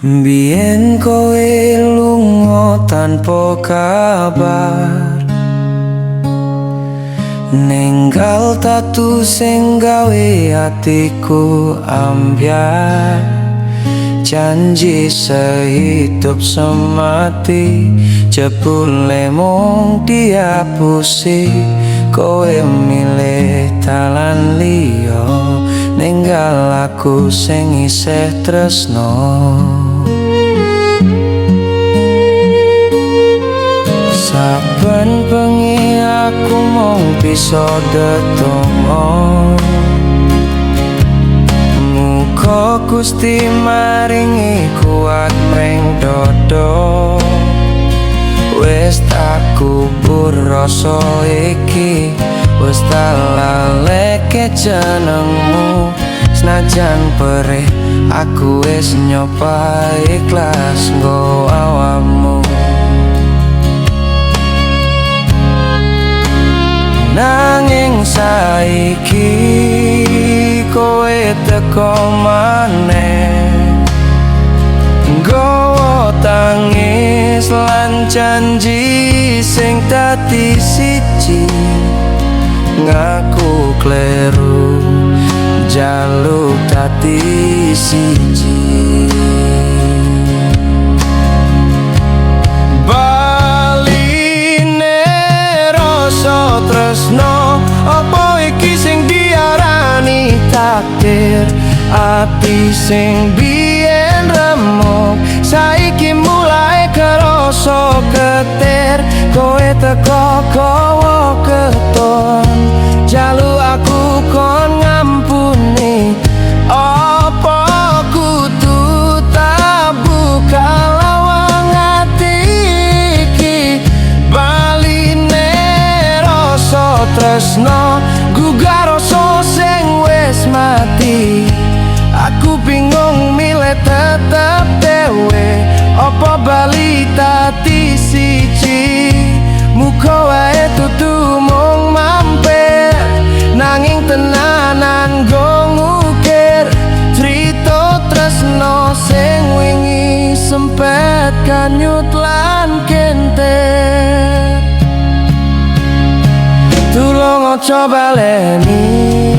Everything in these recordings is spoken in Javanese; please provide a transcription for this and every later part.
Biyen kowe lunga tanpa kabar, ninggal tatu sing gawe atiku ambyar. Janji sehidup semati, jebule mung diapusi. Kowe milih dalan liya, ninggal aku sing isih tresno. Saben bengi aku mung bisa ndedonga, muga Gusti maringi kuat mring dodo. Wis tak kubur rasa iki, wis tak laleke jenengmu. Senajan perih aku wis nyoba ikhlas nggo awakmu. Nanging saiki kowe teko maneh, nggawa tangis lan janji sing dadi siji. Ngaku kleru jaluk dadi siji. Tresno apa iki sing diarani takdir? Ati sing biyen remuk saiki mulai kerasa ketir. Kowe teko kowo keton, jaluk aku kon ngampuni. Apa kudu tak buka lawang ati iki? Tresno gugah rasa sing wis mati. Aku bingung milih tetep dhewe apa bali dadi siji. Muga wae tutu mung mampir, nanging tenanan nggo ngukir. Crita tresno sing wingi sempet kanyut lan kentir. Tulung aja baleni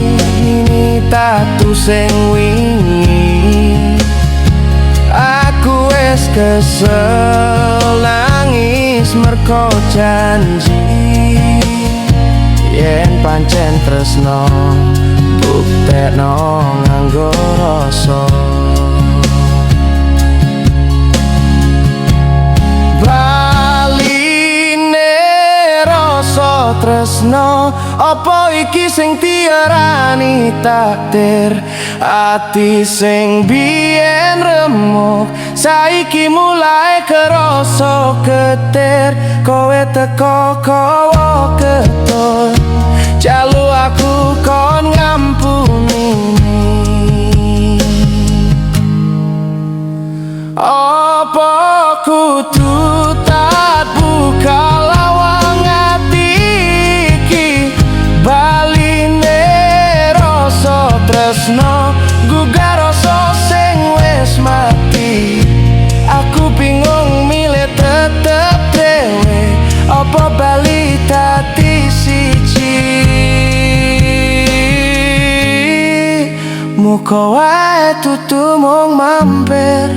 tatu sing wingi. Aku wis kesel nangis merko janji. Yen pancen tresno buktekno nganggo rasa. Tresno apa iki sing diarani takdir? Ati sing biyen remuk saiki mulai kerasa ketir. Kowe teko kowo keton, jaluk aku kon ngampuni. Apa kudu tak buka lawang ati iki? Baline rasa tresno gugah rasa sing wis mati. Aku bingung milih tetep dhewe apa bali dadi siji. Muga wae tutu mung mampir,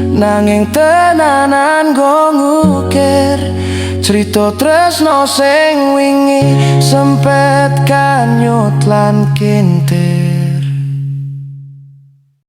nanging tenanan nggo ngukir. Crita tresno sing wingi sempet kanyut lan kintir.